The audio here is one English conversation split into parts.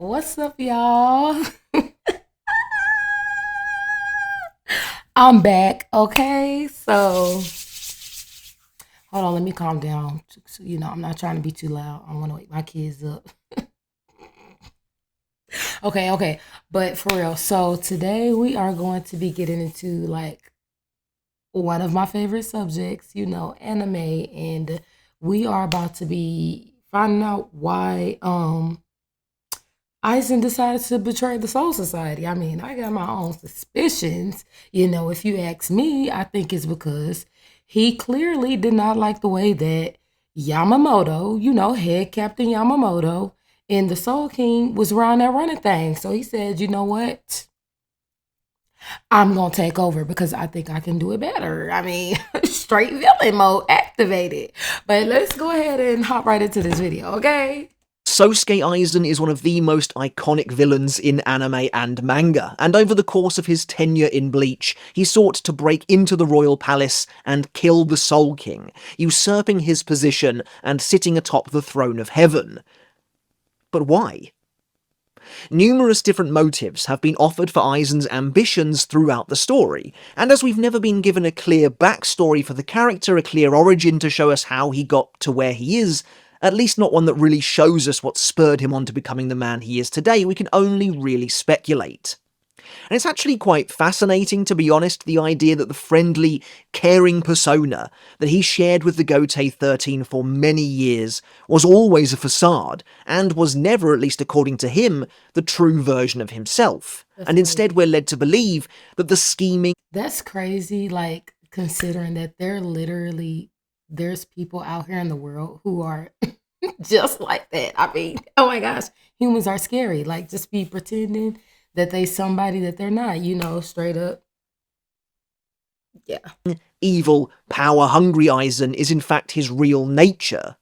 What's up, y'all? I'm back. Okay, so hold on, let me calm down. So, I'm not trying to be too loud. I don't want to wake my kids up. Okay, but for real. So today we are going to be getting into like one of my favorite subjects, anime, and we are about to be finding out why Aizen decided to betray the Soul Society. I mean, I got my own suspicions. If you ask me, I think it's because he clearly did not like the way that Yamamoto, head Captain Yamamoto, and the Soul King was around there running things. So he said, you know what? I'm going to take over because I think I can do it better. I mean, straight villain mode activated. But let's go ahead and hop right into this video, okay? Sosuke Aizen is one of the most iconic villains in anime and manga, and over the course of his tenure in Bleach, he sought to break into the royal palace and kill the Soul King, usurping his position and sitting atop the throne of heaven. But why? Numerous different motives have been offered for Aizen's ambitions throughout the story, and as we've never been given a clear backstory for the character, a clear origin to show us how he got to where he is, at least not one that really shows us what spurred him on to becoming the man he is today, we can only really speculate. And it's actually quite fascinating, to be honest, the idea that the friendly, caring persona that he shared with the Gotei 13 for many years was always a facade, and was never, at least according to him, the true version of himself. And instead we're led to believe that the scheming... That's crazy, like, considering that there's people out here in the world who are just like that. I mean, oh my gosh, humans are scary. Like, just be pretending that they somebody that they're not, straight up. Yeah. Evil, power-hungry Aizen is in fact his real nature.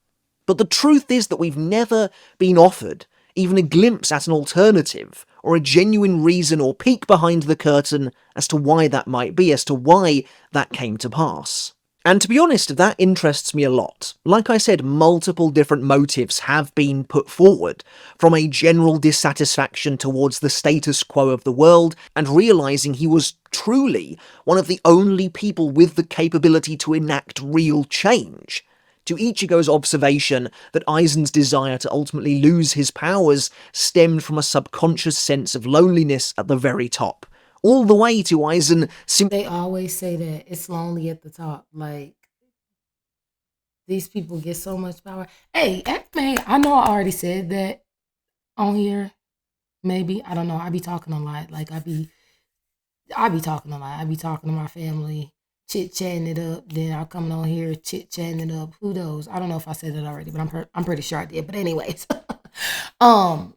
But the truth is that we've never been offered even a glimpse at an alternative, or a genuine reason or peek behind the curtain as to why that might be, as to why that came to pass. And to be honest, that interests me a lot. Like I said, multiple different motives have been put forward, from a general dissatisfaction towards the status quo of the world, and realising he was truly one of the only people with the capability to enact real change, to Ichigo's observation that Aizen's desire to ultimately lose his powers stemmed from a subconscious sense of loneliness at the very top. All the way to Aizen They always say that it's lonely at the top. Like, these people get so much power. Hey, man, I know I already said that on here. Maybe. I don't know. I be talking a lot. Like, I be talking a lot. I be talking to my family, chit-chatting it up. Then I'll come on here, chit-chatting it up. Who knows? I don't know if I said it already, but I'm pretty sure I did. But anyways, um,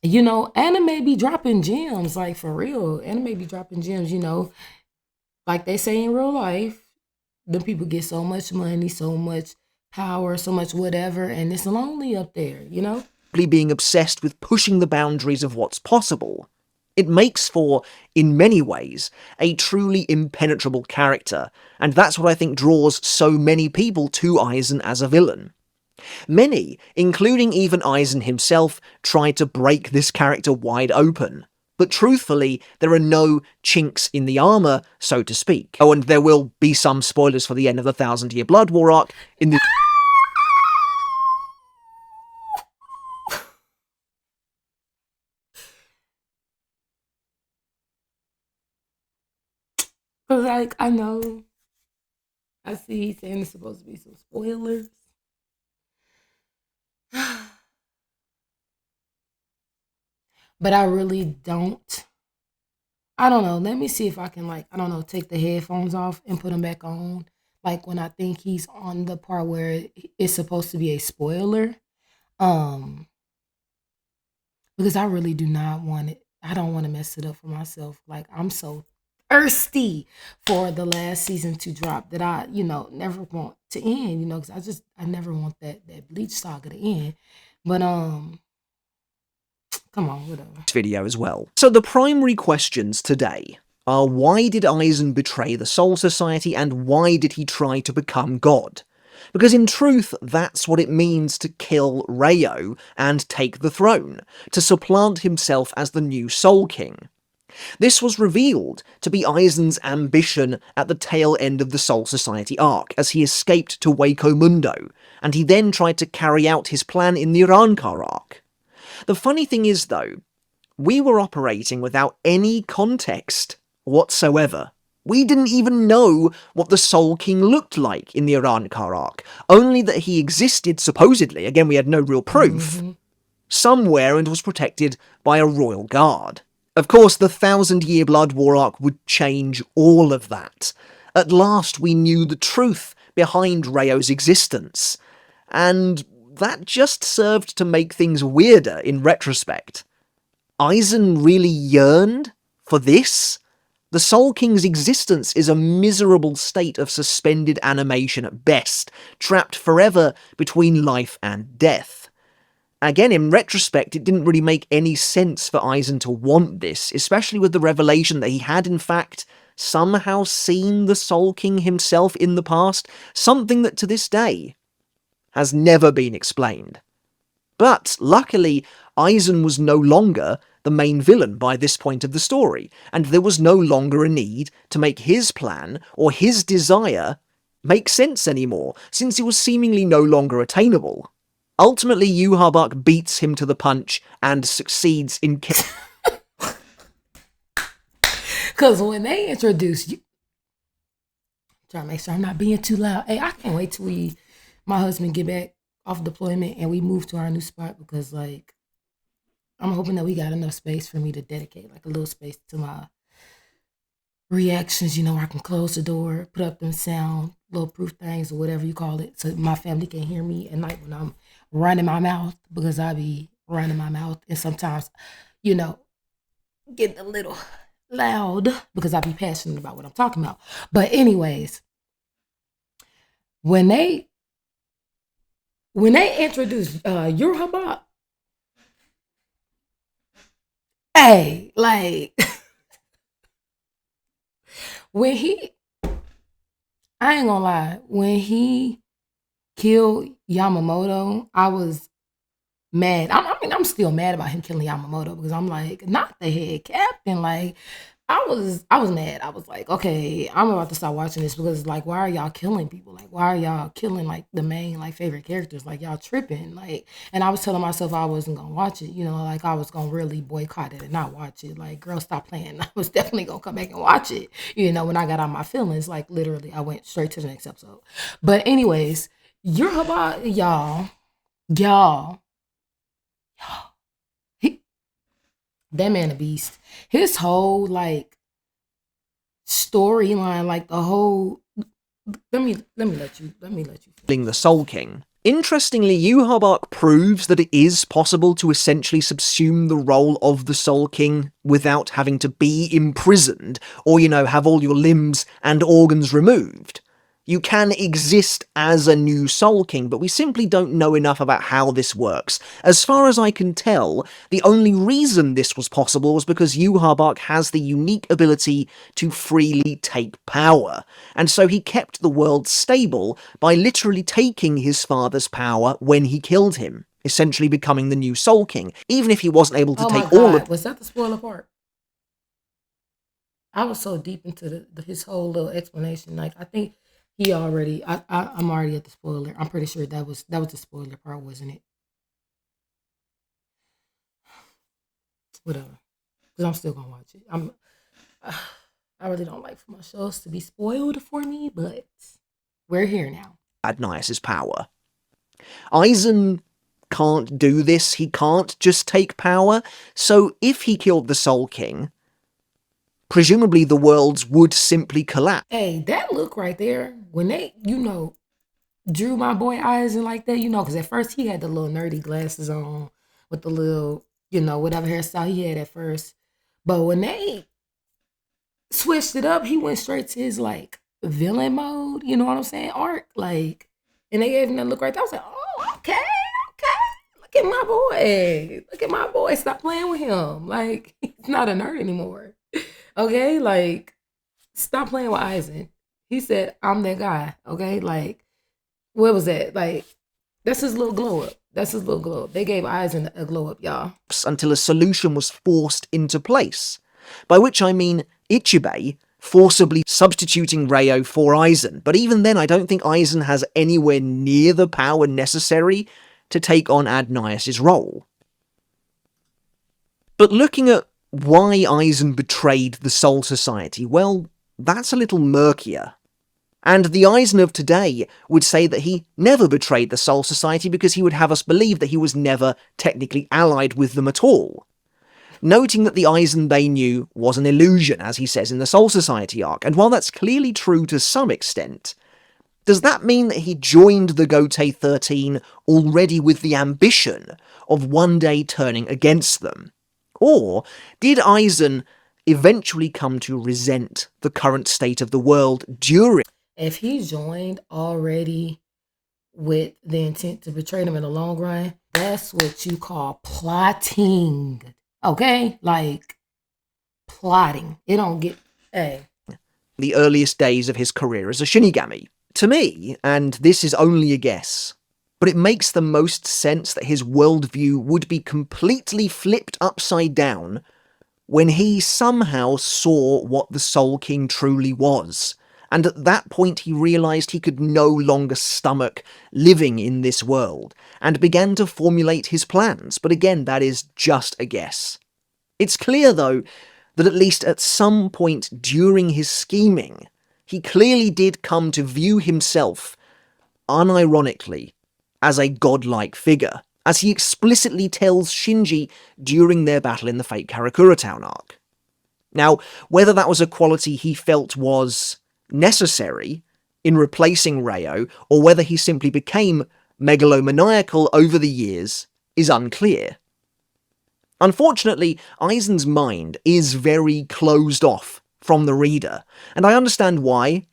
anime be dropping gems, like for real. Anime be dropping gems, like they say in real life. The people get so much money, so much power, so much whatever, and it's lonely up there, being obsessed with pushing the boundaries of what's possible. It makes for, in many ways, a truly impenetrable character, and that's what I think draws so many people to Aizen as a villain. Many, including even Aizen himself, tried to break this character wide open. But truthfully, there are no chinks in the armour, so to speak. Oh, and there will be some spoilers for the end of the 1000-Year Blood War arc in the... Like, I know. I see he's saying there's supposed to be some spoilers. But I really don't. I don't know. Let me see if I can, like, I don't know, take the headphones off and put them back on. Like when I think he's on the part where it's supposed to be a spoiler. Um, because I really do not want it. I don't want to mess it up for myself. Like, I'm so thirsty for the last season to drop that I, never want to end, because I never want that Bleach saga to end. But come on, whatever. Video as well. So the primary questions today are: why did Aizen betray the Soul Society, and why did he try to become God? Because in truth, that's what it means to kill Reo and take the throne, to supplant himself as the new Soul King. This was revealed to be Aizen's ambition at the tail end of the Soul Society arc, as he escaped to Waco Mundo, and he then tried to carry out his plan in the Irankar arc. The funny thing is, though, we were operating without any context whatsoever. We didn't even know what the Soul King looked like in the Irankar arc, only that he existed, supposedly, again we had no real proof, somewhere and was protected by a royal guard. Of course, the 1,000-Year Blood War arc would change all of that. At last we knew the truth behind Reo's existence, and that just served to make things weirder in retrospect. Aizen really yearned for this? The Soul King's existence is a miserable state of suspended animation at best, trapped forever between life and death. Again, in retrospect, it didn't really make any sense for Aizen to want this, especially with the revelation that he had in fact somehow seen the Soul King himself in the past, something that to this day has never been explained. But, luckily, Aizen was no longer the main villain by this point of the story, and there was no longer a need to make his plan or his desire make sense anymore, since it was seemingly no longer attainable. Ultimately, Yhwach beats him to the punch and succeeds in Because when they introduced you, trying to make sure I'm not being too loud. Hey, I can't wait till my husband get back off deployment and we move to our new spot, because like I'm hoping that we got enough space for me to dedicate like a little space to my reactions, where I can close the door, put up them sound little proof things or whatever you call it, so my family can hear me at night when I'm running my mouth, because I be running my mouth and sometimes, getting a little loud because I be passionate about what I'm talking about. But anyways, when they introduced Yhwach, hey, like when I ain't gonna lie, when he killed Yamamoto, I was mad. I'm still mad about him killing Yamamoto, because I'm like, not the head captain. Like, I was mad. I was like, okay, I'm about to stop watching this, because like, why are y'all killing people? Like, why are y'all killing like the main like favorite characters? Like, y'all tripping. Like, and I was telling myself I wasn't gonna watch it. Like I was gonna really boycott it and not watch it. Like, girl, stop playing. I was definitely gonna come back and watch it. When I got out my feelings, like literally, I went straight to the next episode. But anyways, you're about y'all. He, that man a beast. His whole like storyline, like the whole. Let me let you. the Soul King. Interestingly, Yhwach proves that it is possible to essentially subsume the role of the Soul King without having to be imprisoned, or, have all your limbs and organs removed. You can exist as a new Soul King, but we simply don't know enough about how this works. As far as I can tell, the only reason this was possible was because Yhwach has the unique ability to freely take power, and so he kept the world stable by literally taking his father's power when he killed him, essentially becoming the new Soul King, even if he wasn't able to Oh my take all god, of. was that the spoiler part? I was so deep into his whole little explanation. Like, I think he already. I'm already at the spoiler. I'm pretty sure that was the spoiler part, wasn't it? Whatever. Because I'm still gonna watch it. I really don't like for my shows to be spoiled for me, but we're here now. Adnias' power. Aizen can't do this, he can't just take power, so if he killed the Soul King, presumably the worlds would simply collapse. Hey, that look right there, when they, drew my boy Aizen like that, because at first he had the little nerdy glasses on with the little, whatever hairstyle he had at first. But when they switched it up, he went straight to his like villain mode, you know what I'm saying? Arc, like, and they gave him that look right there. I was like, oh, okay, okay. Look at my boy. Look at my boy. Stop playing with him. Like, he's not a nerd anymore. Okay, like, stop playing with Aizen. He said, I'm that guy. Okay, like, What was that? Like, that's his little glow up. That's his little glow up. They gave Aizen a glow up, y'all. Until a solution was forced into place. By which I mean Ichibei forcibly substituting Ryo for Aizen. But even then, I don't think Aizen has anywhere near the power necessary to take on Adnias' role. But looking at why Aizen betrayed the Soul Society, well, that's a little murkier. And the Aizen of today would say that he never betrayed the Soul Society because he would have us believe that he was never technically allied with them at all. Noting that the Aizen they knew was an illusion, as he says in the Soul Society arc, and while that's clearly true to some extent, does that mean that he joined the Gotei 13 already with the ambition of one day turning against them? Or did Aizen eventually come to resent the current state of the world during... If he joined already with the intent to betray them in the long run, that's what you call plotting. Okay? Like, plotting. It don't get... Hey. the earliest days of his career as a Shinigami. To me, and this is only a guess, but it makes the most sense that his worldview would be completely flipped upside down when he somehow saw what the Soul King truly was. And at that point he realised he could no longer stomach living in this world, and began to formulate his plans, but again, that is just a guess. It's clear, though, that at least at some point during his scheming, he clearly did come to view himself, unironically, as a godlike figure, as he explicitly tells Shinji during their battle in the Fate Karakura Town arc. Now, whether that was a quality he felt was necessary in replacing Ryo, or whether he simply became megalomaniacal over the years, is unclear. Unfortunately, Aizen's mind is very closed off from the reader, and I understand why.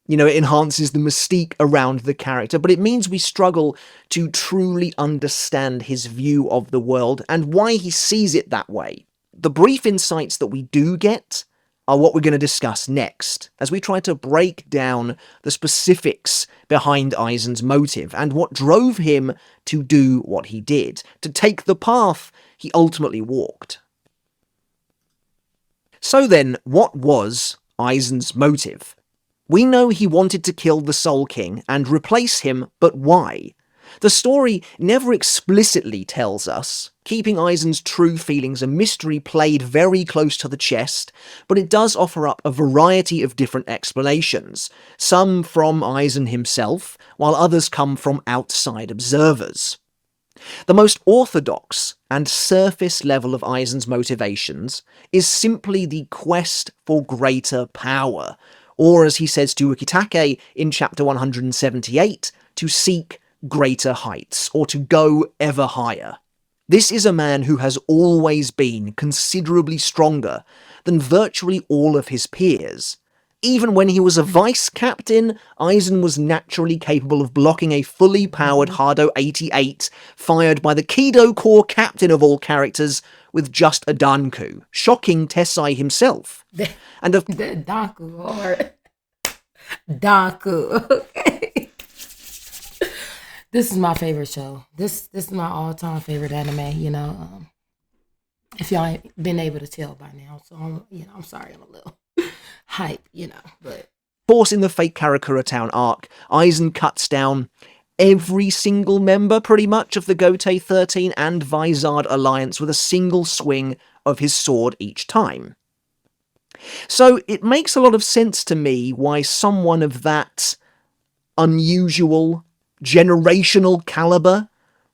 You know, it enhances the mystique around the character, but it means we struggle to truly understand his view of the world and why he sees it that way. The brief insights that we do get are what we're going to discuss next, as we try to break down the specifics behind Aizen's motive and what drove him to do what he did, to take the path he ultimately walked. So then, what was Aizen's motive? We know he wanted to kill the Soul King and replace him, but why? The story never explicitly tells us, keeping Aizen's true feelings a mystery played very close to the chest, but it does offer up a variety of different explanations, some from Aizen himself, while others come from outside observers. The most orthodox and surface level of Aizen's motivations is simply the quest for greater power, or as he says to Ukitake in chapter 178, to seek greater heights, or to go ever higher. This is a man who has always been considerably stronger than virtually all of his peers. Even when he was a vice captain, Aizen was naturally capable of blocking a fully powered Hardo 88 fired by the Kido Corps captain of all characters with just a Danku, shocking Tessai himself. And of that Danku hard. Danku, okay. This is my favorite show. This is my all-time favorite anime, you know. If y'all ain't been able to tell by now, so I'm sorry, I'm a little hype, you know, but of course in the Fate Karakura Town arc, Aizen cuts down every single member, pretty much, of the Gotei 13 and Vizard Alliance with a single swing of his sword each time. So it makes a lot of sense to me why someone of that unusual, generational caliber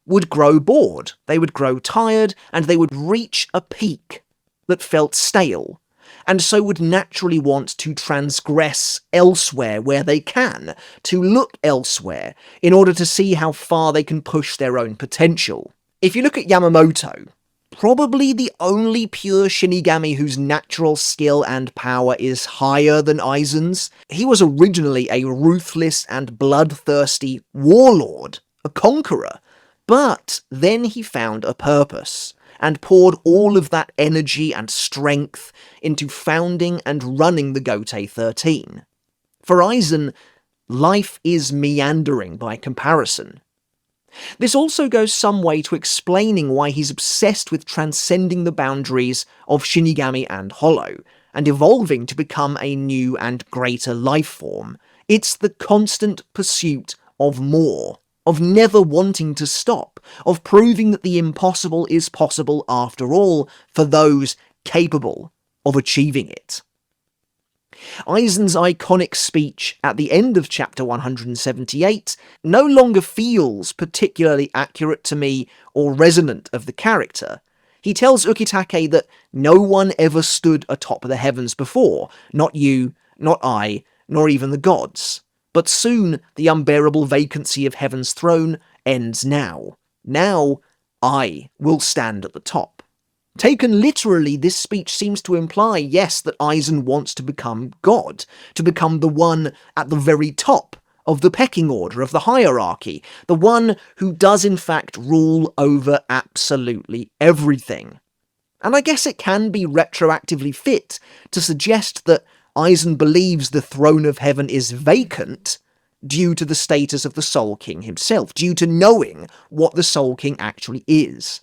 would grow bored, they would grow tired, and they would reach a peak that felt stale, and so would naturally want to transgress elsewhere where they can, to look elsewhere, in order to see how far they can push their own potential. If you look at Yamamoto, probably the only pure Shinigami whose natural skill and power is higher than Aizen's. He was originally a ruthless and bloodthirsty warlord, a conqueror, but then he found a purpose, and poured all of that energy and strength into founding and running the Gotei 13. For Aizen, Life is meandering by comparison. This also goes some way to explaining why he's obsessed with transcending the boundaries of Shinigami and Hollow, and evolving to become a new and greater life form. It's the constant pursuit of more, of never wanting to stop, of proving that the impossible is possible after all for those capable of achieving it. Aizen's iconic speech at the end of chapter 178 no longer feels particularly accurate to me or resonant of the character. He tells Ukitake that no one ever stood atop the heavens before, not you, not I, nor even the gods. But soon the unbearable vacancy of heaven's throne ends now. Now I will stand at the top. Taken literally, this speech seems to imply, yes, that Aizen wants to become God, to become the one at the very top of the pecking order, of the hierarchy, the one who does in fact rule over absolutely everything. And I guess it can be retroactively fit to suggest that Aizen believes the throne of heaven is vacant due to the status of the Soul King himself, due to knowing what the Soul King actually is.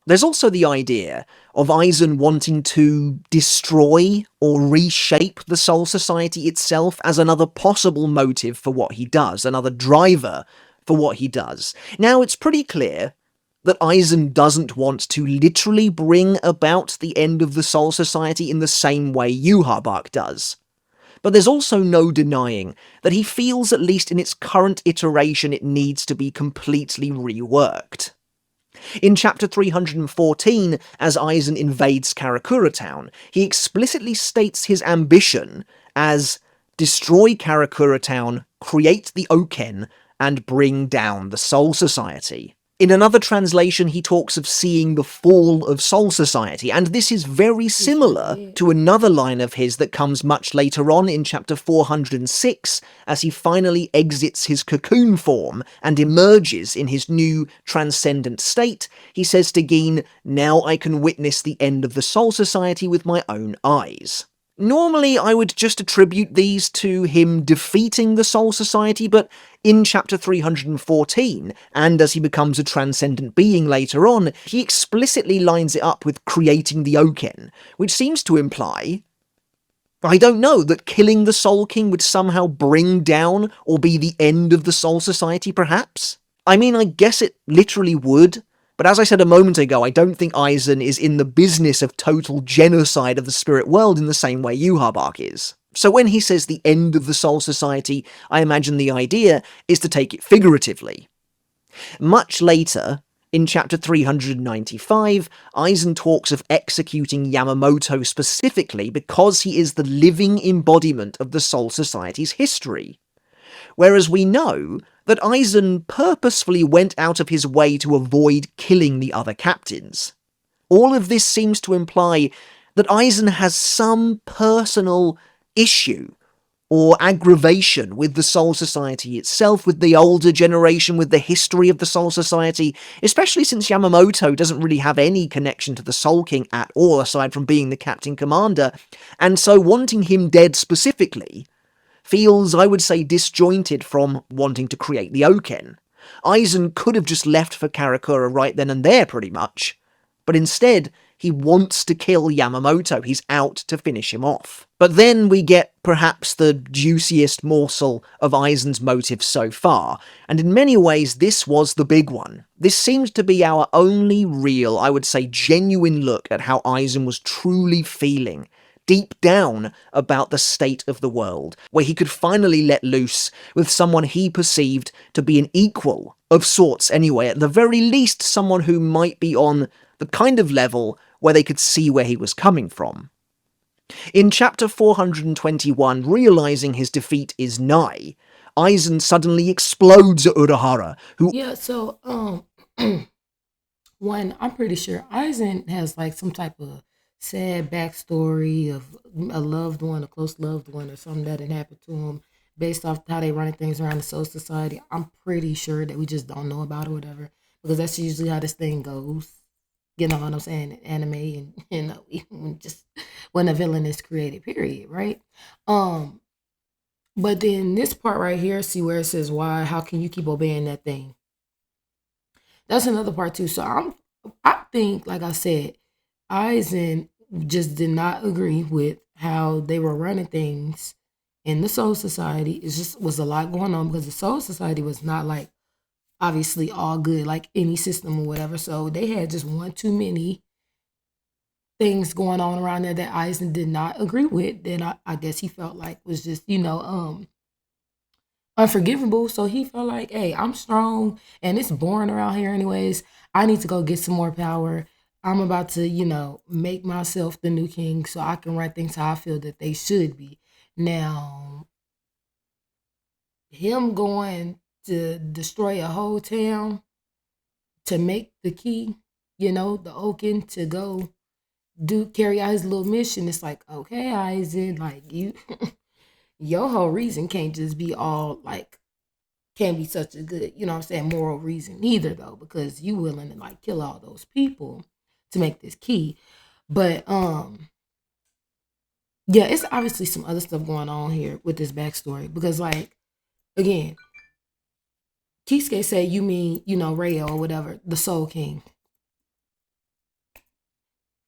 There's also the idea of Aizen wanting to destroy or reshape the Soul Society itself as another possible motive for what he does, another driver for what he does. Now, it's pretty clear that Aizen doesn't want to literally bring about the end of the Soul Society in the same way Yhwach does. But there's also no denying that he feels, at least in its current iteration, it needs to be completely reworked. In chapter 314, as Aizen invades Karakura Town, he explicitly states his ambition as destroy Karakura Town, create the Oken, and bring down the Soul Society. In another translation, he talks of seeing the fall of Soul Society, and this is very similar to another line of his that comes much later on in chapter 406, as he finally exits his cocoon form and emerges in his new transcendent state. He says to Gin, "Now I can witness the end of the Soul Society with my own eyes." Normally, I would just attribute these to him defeating the Soul Society, but in chapter 314, and as he becomes a transcendent being later on, he explicitly lines it up with creating the Oken, which seems to imply, I don't know, that killing the Soul King would somehow bring down or be the end of the Soul Society, perhaps? I mean, I guess it literally would, but as I said a moment ago, I don't think Aizen is in the business of total genocide of the spirit world in the same way Yhwach is. So when he says the end of the Soul Society, I imagine the idea is to take it figuratively. Much later, in chapter 395, Aizen talks of executing Yamamoto specifically because he is the living embodiment of the Soul Society's history. Whereas we know that Aizen purposefully went out of his way to avoid killing the other captains. All of this seems to imply that Aizen has some personal issue or aggravation with the Soul Society itself, with the older generation, with the history of the Soul Society, especially since Yamamoto doesn't really have any connection to the Soul King at all, aside from being the captain commander, and so wanting him dead specifically feels, I would say, disjointed from wanting to create the Oken. Aizen could have just left for Karakura right then and there, pretty much. But instead, he wants to kill Yamamoto. He's out to finish him off. But then we get perhaps the juiciest morsel of Aizen's motive so far, and in many ways this was the big one. This seems to be our only real, I would say genuine look at how Aizen was truly feeling deep down about the state of the world, where he could finally let loose with someone he perceived to be an equal of sorts anyway, at the very least someone who might be on the kind of level where they could see where he was coming from. In chapter 421, realizing his defeat is nigh, Aizen suddenly explodes at Urahara, who Yeah, so one, I'm pretty sure Aizen has like some type of sad backstory of a loved one, a close loved one, or something that had happened to him based off how they running things around the Soul Society. I'm pretty sure that we just don't know about or whatever, because that's usually how this thing goes. You know what I'm saying? In anime and even just when a villain is created, period, right? Um, But then this part right here, see where it says why, how can you keep obeying that thing? That's another part too. So I think, like I said, Aizen just did not agree with how they were running things in the Soul Society. It just was a lot going on because the Soul Society was not like obviously all good, like any system or whatever. So they had just one too many things going on around there that Eisen did not agree with. That I guess he felt like was just, unforgivable. So he felt like, hey, I'm strong and it's boring around here anyways. I need to go get some more power. I'm about to, make myself the new king so I can write things how I feel that they should be. Now, him going to destroy a whole town to make the key, the Oaken to go do carry out his little mission. It's like, okay, Aizen, like you your whole reason can't just be all like can't be such a good, what I'm saying, moral reason either though, because you willing to like kill all those people to make this key. But yeah, it's obviously some other stuff going on here with this backstory because like again, Kisuke said you mean, Rayo or whatever, the Soul King.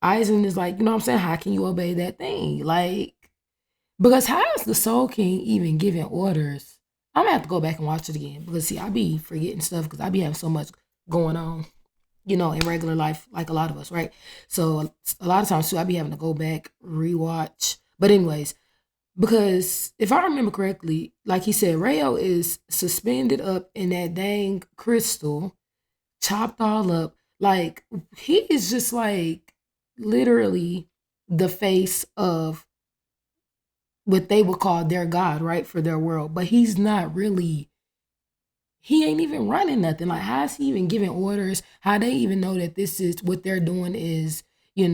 Aizen is like, what I'm saying, how can you obey that thing? Like, because how is the Soul King even giving orders? I'm gonna have to go back and watch it again because see, I be forgetting stuff because I be having so much going on, in regular life, like a lot of us, right? So a lot of times too, I be having to go back, rewatch. But anyways, because if I remember correctly, like he said, Rayo is suspended up in that dang crystal, chopped all up. Like he is just like literally the face of what they would call their god, right, for their world. But he's not really. He ain't even running nothing. Like, how's he even giving orders? How they even know that this is what they're doing is, they're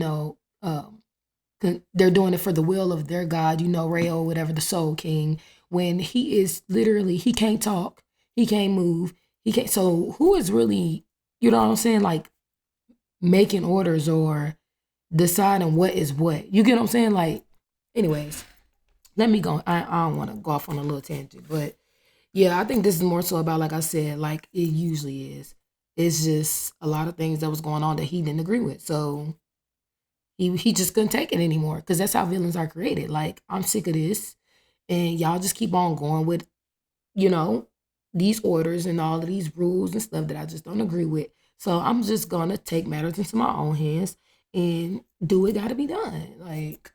doing it for the will of their god, Rayo, whatever, the Soul King. When he is literally, he can't talk, he can't move, he can't. So who is really, what I'm saying, like making orders or deciding what is what? You get what I'm saying? Like, anyways, let me go. I don't want to go off on a little tangent, but yeah, I think this is more so about, like I said, like it usually is. It's just a lot of things that was going on that he didn't agree with. So he just couldn't take it anymore because that's how villains are created. Like, I'm sick of this. And y'all just keep on going with, you know, these orders and all of these rules and stuff that I just don't agree with. So I'm just gonna take matters into my own hands and do what gotta be done. Like,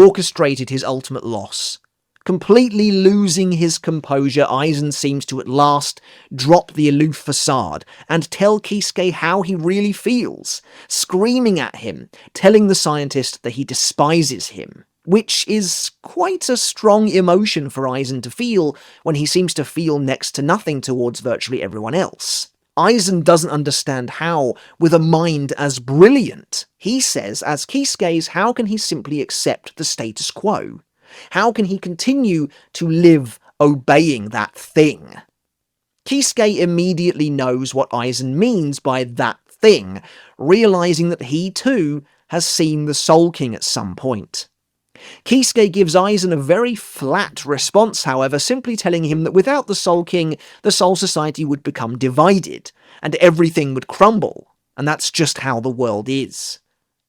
orchestrated his ultimate loss. Completely losing his composure, Aizen seems to at last drop the aloof facade and tell Kisuke how he really feels, screaming at him, telling the scientist that he despises him, which is quite a strong emotion for Aizen to feel when he seems to feel next to nothing towards virtually everyone else. Aizen doesn't understand how, with a mind as brilliant, he says, as Kisuke's, how can he simply accept the status quo? How can he continue to live obeying that thing? Kisuke immediately knows what Aizen means by that thing, realizing that he too has seen the Soul King at some point. Kisuke gives Aizen a very flat response, however, simply telling him that without the Soul King, the Soul Society would become divided, and everything would crumble, and that's just how the world is.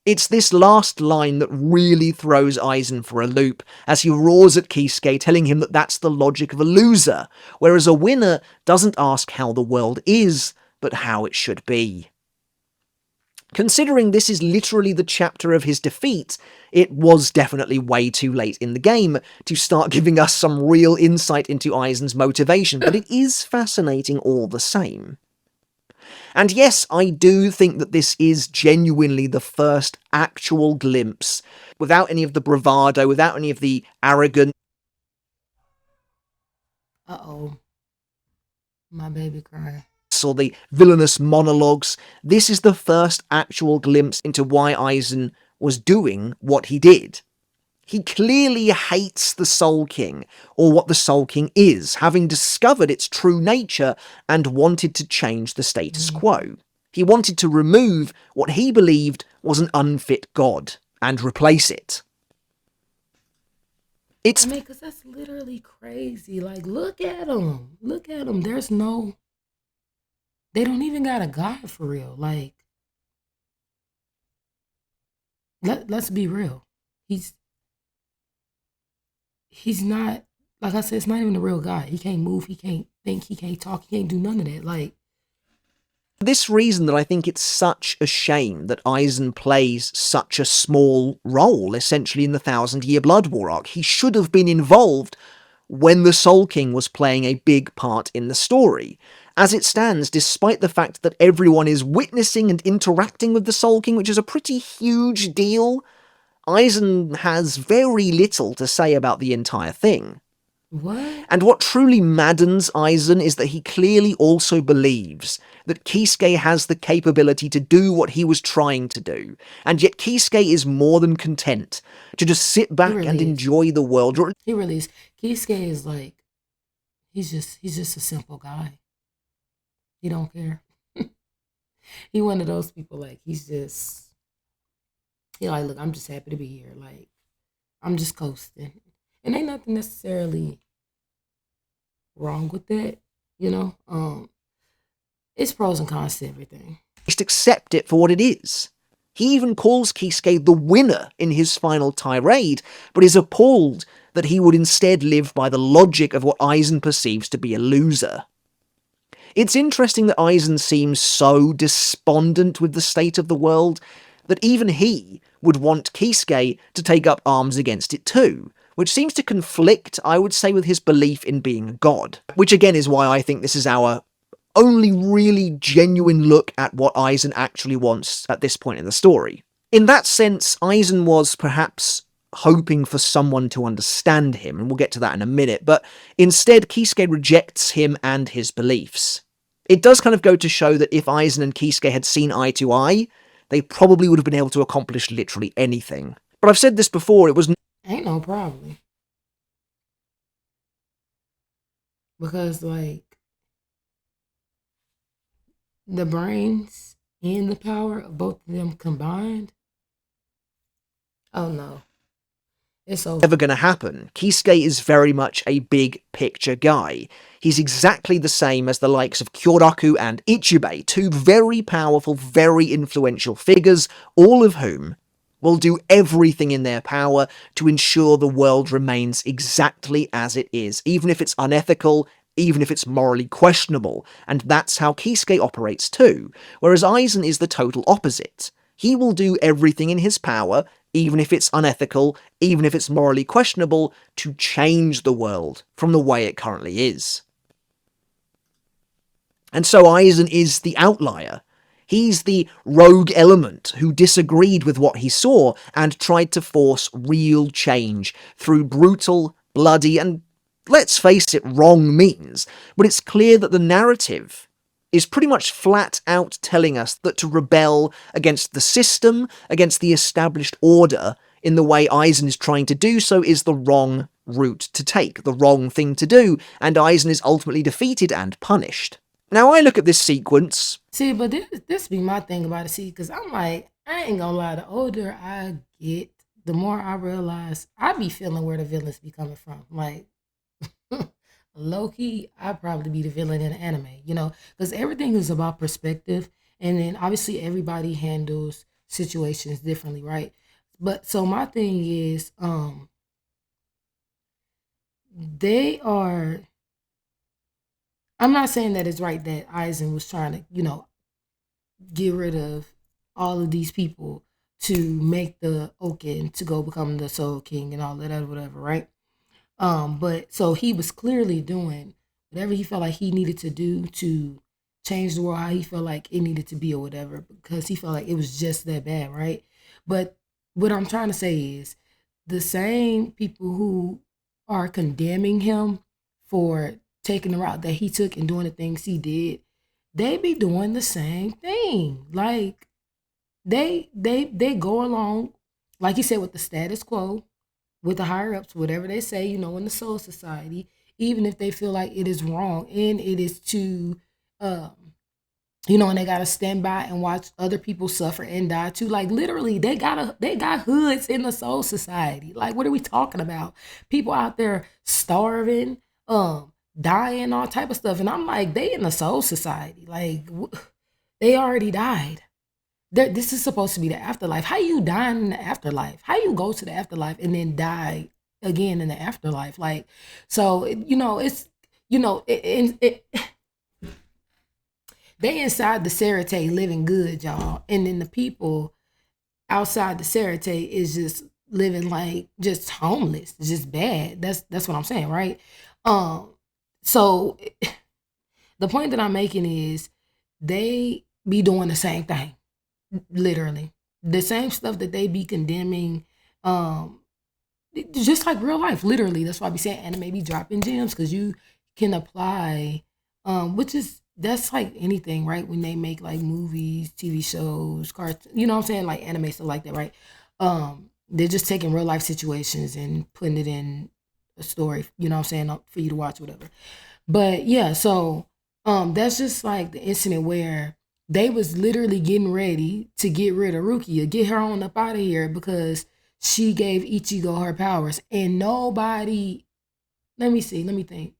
It's this last line that really throws Aizen for a loop, as he roars at Kisuke, telling him that that's the logic of a loser, whereas a winner doesn't ask how the world is, but how it should be. Considering this is literally the chapter of his defeat, it was definitely way too late in the game to start giving us some real insight into Aizen's motivation, but it is fascinating all the same. And yes, I do think that this is genuinely the first actual glimpse, without any of the bravado, without any of the arrogance, uh-oh, my baby crying. or the villainous monologues. This is the first actual glimpse into why Aizen was doing what he did. He clearly hates the Soul King, or what the Soul King is, having discovered its true nature and wanted to change the status quo. He wanted to remove what he believed was an unfit god, and replace it. It's I mean, because that's literally crazy. Like, look at them. Look at them. There's no, they don't even got a God for real. Like, let's be real. He's he's not, like I said, it's not even a real guy. He can't move, he can't think, he can't talk, he can't do none of that. Like, for this reason that I think it's such a shame that Aizen plays such a small role, essentially, in the Thousand Year Blood War arc. He should have been involved when the Soul King was playing a big part in the story. As it stands, despite the fact that everyone is witnessing and interacting with the Soul King, which is a pretty huge deal, Aizen has very little to say about the entire thing. what? And what truly maddens Aizen is that he clearly also believes that Kisuke has the capability to do what he was trying to do, and yet Kisuke is more than content to just sit He back and really is. enjoy the world. He really is. Kisuke is like, he's just a simple guy. He don't care. He one of those people, like, he's just, he like, look, I'm just happy to be here. Like, I'm just coasting. And ain't nothing necessarily wrong with that, you know? It's pros and cons to everything. Just accept it for what it is. He even calls Kisuke the winner in his final tirade, but is appalled that he would instead live by the logic of what Aizen perceives to be a loser. It's interesting that Aizen seems so despondent with the state of the world that even he would want Kisuke to take up arms against it too, which seems to conflict, I would say, with his belief in being a god. Which again is why I think this is our only really genuine look at what Aizen actually wants at this point in the story. In that sense, Aizen was perhaps hoping for someone to understand him, and we'll get to that in a minute, but instead Kisuke rejects him and his beliefs. It does kind of go to show that if Aizen and Kisuke had seen eye to eye, they probably would have been able to accomplish literally anything. But I've said this before, it was Ain't no problem. Because, like, the brains and the power of both of them combined, oh no, it's never over. going to happen. Kisuke is very much a big picture guy. He's exactly the same as the likes of Kyoraku and Ichibei, two very powerful, very influential figures, all of whom will do everything in their power to ensure the world remains exactly as it is, even if it's unethical, even if it's morally questionable, and that's how Kisuke operates too, whereas Aizen is the total opposite. He will do everything in his power, even if it's unethical, even if it's morally questionable, to change the world from the way it currently is. And so Aizen is the outlier. He's the rogue element who disagreed with what he saw and tried to force real change through brutal, bloody, and, let's face it, wrong means. But it's clear that the narrative is pretty much flat out telling us that to rebel against the system, against the established order, in the way Aizen is trying to do so is the wrong route to take, the wrong thing to do, and Aizen is ultimately defeated and punished. Now, I look at this sequence. See, but this be my thing about it. See, because I'm like, I ain't gonna lie. The older I get, the more I realize I be feeling where the villains be coming from. Like, low key, I'd probably be the villain in an anime, you know, because everything is about perspective, and then obviously everybody handles situations differently, right? But so my thing is, they are. I'm not saying that it's right that Aizen was trying to, you know, get rid of all of these people to make the Oken to go become the Soul King and all that, whatever, right? But so he was clearly doing whatever he felt like he needed to do to change the world how he felt like it needed to be or whatever, because he felt like it was just that bad, right? But what I'm trying to say is the same people who are condemning him for taking the route that he took and doing the things he did, they be doing the same thing. Like, they go along, like you said, with the status quo, with the higher ups, whatever they say, you know, in the soul society, even if they feel like it is wrong and it is to um And they gotta stand by and watch other people suffer and die too. Like literally, they got hoods in the soul society. Like, what are we talking about? People out there starving, dying, all type of stuff. And I'm like, they in the soul society. Like, they already died. This is supposed to be the afterlife. How you die in the afterlife? How you go to the afterlife and then die again in the afterlife? Like, so it's they inside the Sarate living good, y'all, and then the people outside the Sarate is just living like just homeless, just bad. That's what I'm saying, right? Um, so the point that I'm making is they be doing the same thing, literally the same stuff that they be condemning. Um, just like real life, literally. That's why I be saying anime be dropping gems because you can apply, which is that's like anything, right? When they make like movies, TV shows, cartoons, you know what I'm saying, like anime stuff like that, right? They're just taking real life situations and putting it in a story, you know what I'm saying, for you to watch, whatever. But yeah, so that's just like the incident where they was literally getting ready to get rid of Rukia, get her on up out of here because she gave Ichigo her powers. And nobody, let me see, let me think.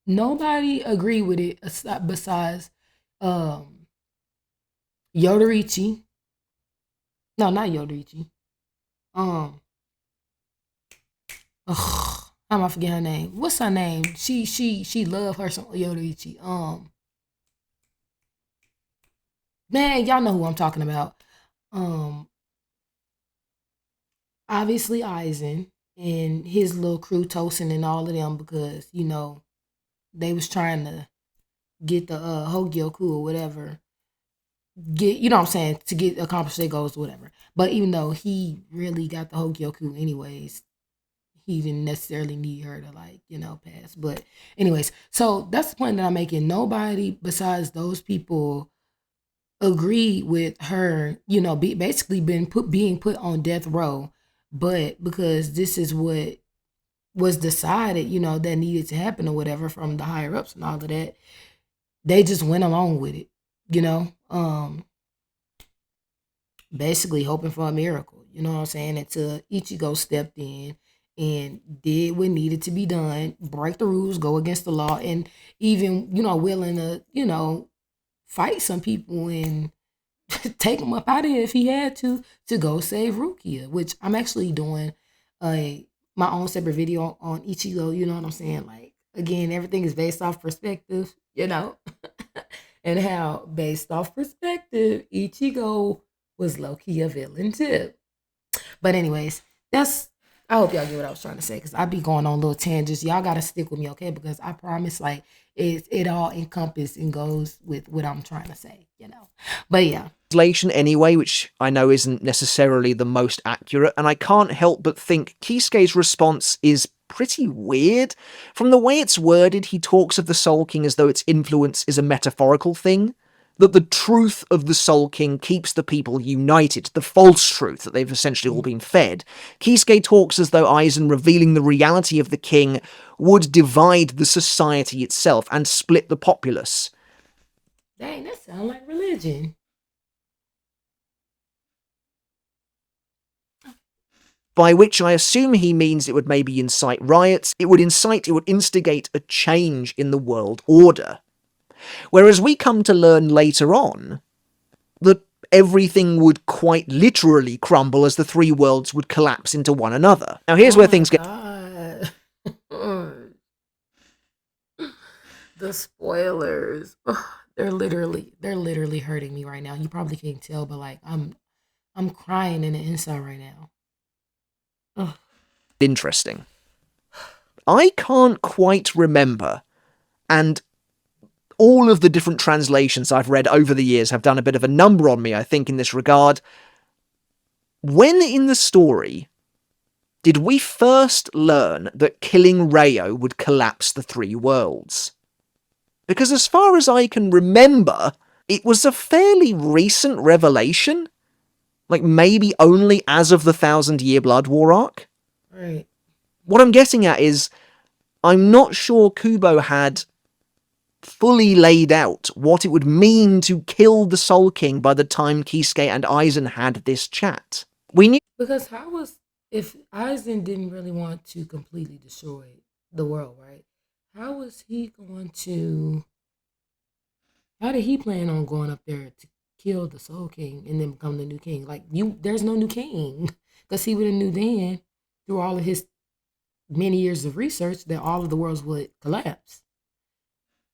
Nobody agreed with it besides um Yodorichi. No, not Yodorichi. Um ugh, how am I forget her name? What's her name? She loved her some Yodorichi. Man, y'all know who I'm talking about. Um, Obviously Aizen and his little crew, Tosin and all of them, because they was trying to get the Hogyoku or whatever, get what I'm saying, to get accomplish their goals or whatever. But even though he really got the Hogyoku anyways, he didn't necessarily need her to like pass. But anyways, so that's the point that I'm making. Nobody besides those people agreed with her, basically being put on death row, but because this is what was decided, that needed to happen or whatever from the higher ups and all of that, they just went along with it, you know, basically hoping for a miracle, you know what I'm saying? Until Ichigo stepped in and did what needed to be done, break the rules, go against the law, and even, willing to, fight some people and take him up out of here if he had to go save Rukia, which I'm actually doing a my own separate video on Ichigo, you know what I'm saying? Like again, everything is based off perspective, and how based off perspective, Ichigo was low key a villain too. But anyways, that's I hope y'all get what I was trying to say because I be going on little tangents. Y'all gotta stick with me, okay? Because I promise, like it all encompasses and goes with what I'm trying to say. But yeah, Translation anyway, which I know isn't necessarily the most accurate, and I can't help but think Kisuke's response is pretty weird. From the way it's worded, he talks of the Soul King as though its influence is a metaphorical thing, that the truth of the Soul King keeps the people united, the false truth that they've essentially all been fed. Kisuke talks as though Aizen revealing the reality of the king would divide the society itself and split the populace. dang, that sound like religion. By which I assume he means it would maybe incite riots, it would instigate a change in the world order. Whereas we come to learn later on that everything would quite literally crumble as the three worlds would collapse into one another. Now here's Oh where my things get god. The spoilers. Ugh, they're literally hurting me right now. You probably can't tell, but like I'm crying in the inside right now. Ugh. interesting. I can't quite remember, and all of the different translations I've read over the years have done a bit of a number on me, I think, in this regard. When in the story did we first learn that killing Rayo would collapse the three worlds? Because as far as I can remember, it was a fairly recent revelation. Like, maybe only as of the Thousand Year Blood War arc? Right. What I'm getting at is, I'm not sure Kubo had fully laid out what it would mean to kill the Soul King by the time Kisuke and Aizen had this chat. We knew Because how was if Aizen didn't really want to completely destroy the world, right? How was he going to? How did he plan on going up there to kill the Soul King and then become the new king? Like there's no new king because he would have knew then through all of his many years of research that all of the worlds would collapse.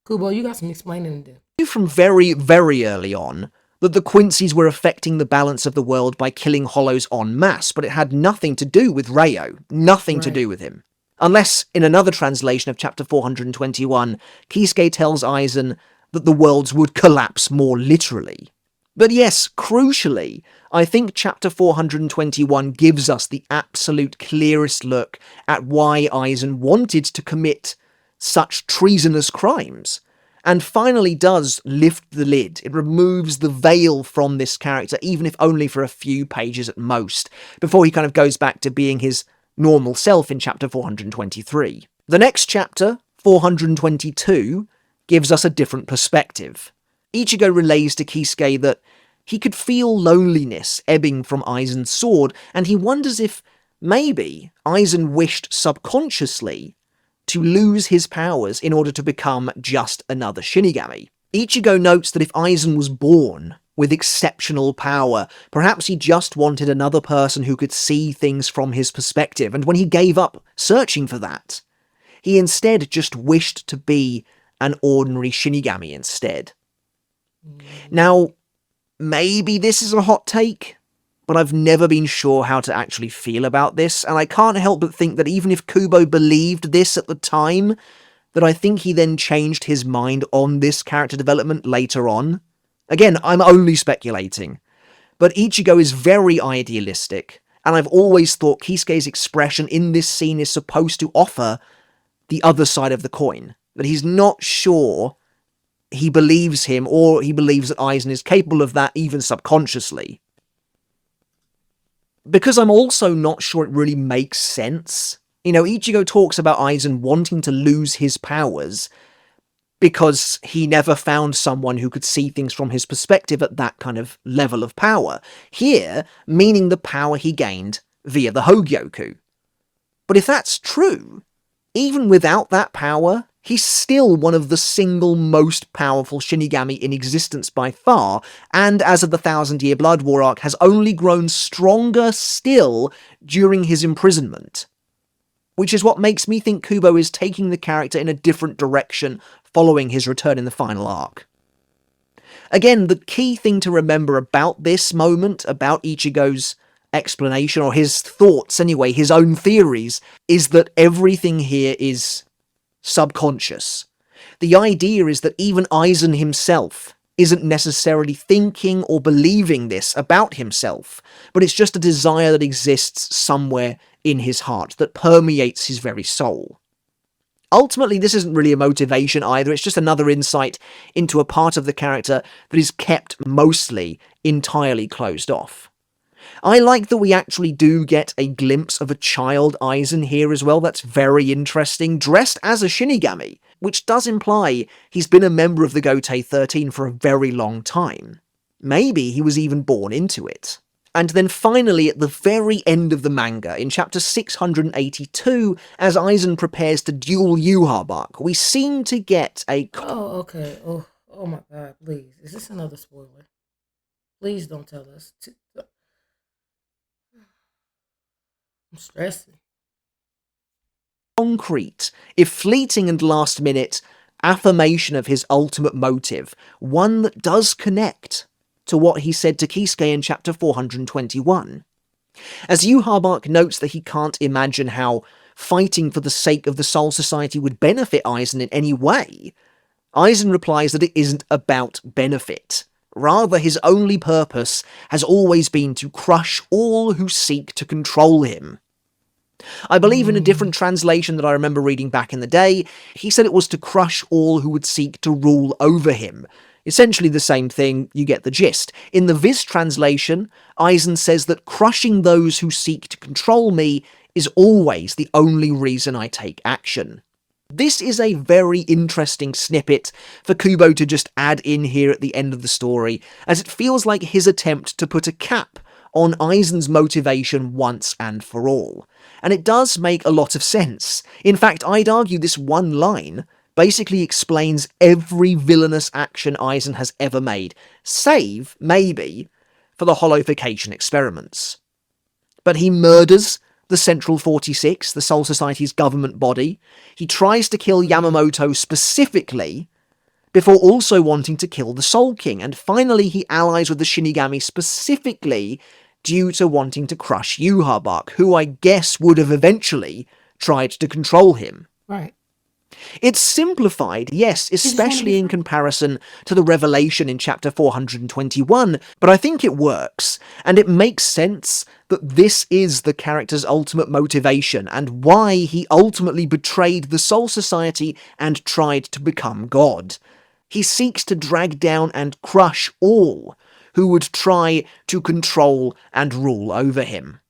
Kubo, you got some explaining to do. from very, very early on that the Quincy's were affecting the balance of the world by killing Hollows en masse, but it had nothing to do with Rayo, nothing to Right. do with him. Unless, in another translation of chapter 421, Kisuke tells Aizen that the worlds would collapse more literally. But yes, crucially, I think chapter 421 gives us the absolute clearest look at why Aizen wanted to commit such treasonous crimes, and finally does lift the lid. It removes the veil from this character, even if only for a few pages at most, before he kind of goes back to being his normal self in chapter 423. The next chapter, 422, gives us a different perspective. Ichigo relays to Kisuke that he could feel loneliness ebbing from Aizen's sword, and he wonders if maybe Aizen wished subconsciously to lose his powers in order to become just another Shinigami. Ichigo notes that if Aizen was born with exceptional power, perhaps he just wanted another person who could see things from his perspective, and when he gave up searching for that, he instead just wished to be an ordinary Shinigami instead. Now, maybe this is a hot take, but I've never been sure how to actually feel about this, and I can't help but think that even if Kubo believed this at the time, that I think he then changed his mind on this character development later on. Again, I'm only speculating, but Ichigo is very idealistic, and I've always thought Kisuke's expression in this scene is supposed to offer the other side of the coin, that he's not sure he believes him, or he believes that Aizen is capable of that even subconsciously. Because I'm also not sure it really makes sense. You know, Ichigo talks about Aizen wanting to lose his powers because he never found someone who could see things from his perspective at that kind of level of power. Here, meaning the power he gained via the Hogyoku. But if that's true, even without that power, he's still one of the single most powerful Shinigami in existence by far, and as of the Thousand Year Blood War arc, has only grown stronger still during his imprisonment. Which is what makes me think Kubo is taking the character in a different direction following his return in the final arc. Again, the key thing to remember about this moment, about Ichigo's explanation, or his thoughts anyway, his own theories, is that everything here is subconscious. The idea is that even Aizen himself isn't necessarily thinking or believing this about himself, but it's just a desire that exists somewhere in his heart, that permeates his very soul. Ultimately, this isn't really a motivation either, it's just another insight into a part of the character that is kept mostly entirely closed off. I like that we actually do get a glimpse of a child Aizen here as well. That's very interesting, dressed as a Shinigami, which does imply he's been a member of the Gotei 13 for a very long time. Maybe he was even born into it. And then finally, at the very end of the manga, in chapter 682, as Aizen prepares to duel Yhwach, we seem to get a... Oh, okay. Oh my God! Please, is this another spoiler? Please don't tell us. I'm stressing. concrete, if fleeting and last minute, affirmation of his ultimate motive, one that does connect to what he said to Kisuke in chapter 421. As Yhwach notes that he can't imagine how fighting for the sake of the Soul Society would benefit Aizen in any way, Aizen replies that it isn't about benefit. Rather, his only purpose has always been to crush all who seek to control him. I believe in a different translation that I remember reading back in the day, he said it was to crush all who would seek to rule over him. Essentially the same thing, you get the gist. In the Viz translation, Aizen says that crushing those who seek to control me is always the only reason I take action. This is a very interesting snippet for Kubo to just add in here at the end of the story, as it feels like his attempt to put a cap on Aizen's motivation once and for all. And it does make a lot of sense. In fact, I'd argue this one line basically explains every villainous action Aizen has ever made, save, maybe, for the holification experiments. But he murders the Central 46, the Soul Society's government body. He tries to kill Yamamoto specifically, before also wanting to kill the Soul King, and finally he allies with the Shinigami specifically due to wanting to crush Yhwach, who I guess would have eventually tried to control him. Right. It's simplified, yes, He just want to be especially in free. comparison to the revelation in chapter 421, but I think it works, and it makes sense that this is the character's ultimate motivation, and why he ultimately betrayed the Soul Society and tried to become God. He seeks to drag down and crush all who would try to control and rule over him.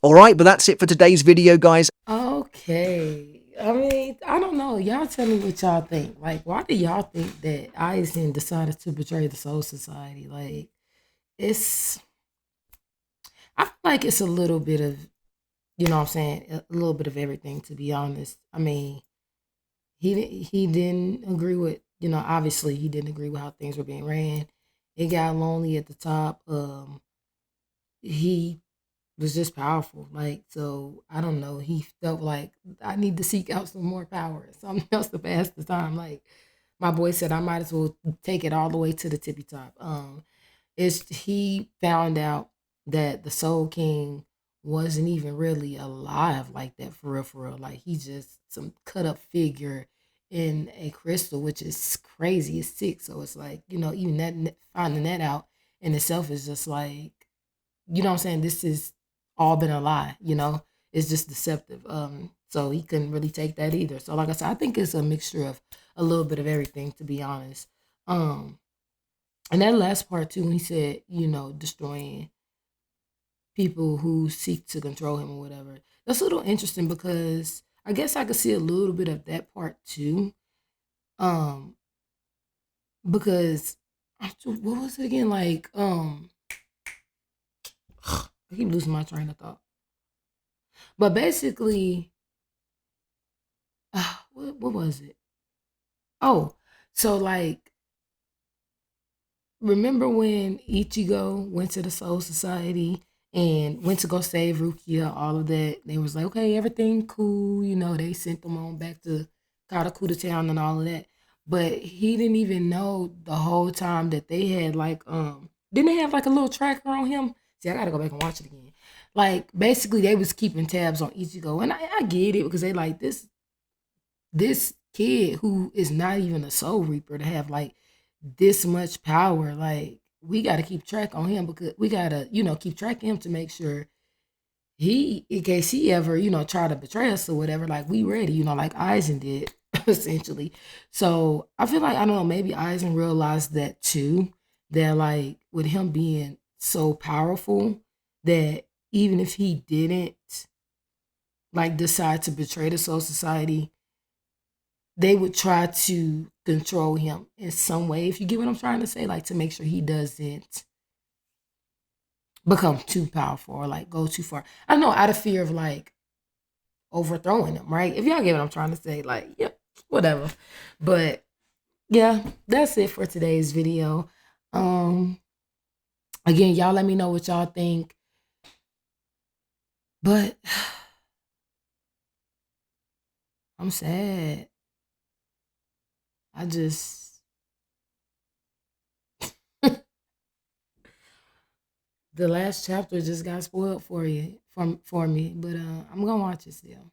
Alright, but that's it for today's video, guys. Okay. I mean, I don't know. Y'all tell me what y'all think. Like, why do y'all think that Aizen decided to betray the Soul Society? Like, it's, I feel like it's a little bit of, you know what I'm saying, a little bit of everything, to be honest. I mean, he didn't agree with, obviously he didn't agree with how things were being ran. It got lonely at the top. He was just powerful. Like, so I don't know. He felt like I need to seek out some more power, something else to pass the time. Like my boy said, I might as well take it all the way to the tippy top. It's he found out that the Soul King wasn't even really alive like that for real, for real. Like he's just some cut up figure in a crystal, which is crazy. It's sick. So it's like, even that finding that out in itself is just like, you know what I'm saying? This is all been a lie, It's just deceptive. So he couldn't really take that either. So like I said, I think it's a mixture of a little bit of everything, to be honest. Um, and that last part too, when he said, destroying people who seek to control him or whatever. That's a little interesting because I guess I could see a little bit of that part too. Um, because what was it again? Like, I keep losing my train of thought. But basically, what was it? Oh, so like, remember when Ichigo went to the Soul Society and went to go save Rukia, all of that? They was like, okay, everything cool, they sent them on back to Katakuta town and all of that. But he didn't even know the whole time that they had like didn't they have like a little tracker on him? See, I gotta go back and watch it again. Like basically they was keeping tabs on Ichigo. And I get it because they like this kid who is not even a soul reaper to have like this much power, like we got to keep track on him because we got to keep track of him to make sure he, in case he ever try to betray us or whatever, like we ready, like Aizen did essentially. So I feel like, I don't know, maybe Aizen realized that too, that like with him being so powerful, that even if he didn't like decide to betray the soul society, they would try to control him in some way, if you get what I'm trying to say, like to make sure he doesn't become too powerful or like go too far. I don't know, out of fear of like overthrowing him, right? If y'all get what I'm trying to say, like, yep, whatever. But yeah, that's it for today's video. Um, Again, y'all let me know what y'all think. But I'm sad. I just the last chapter just got spoiled for me, but I'm gonna watch it still.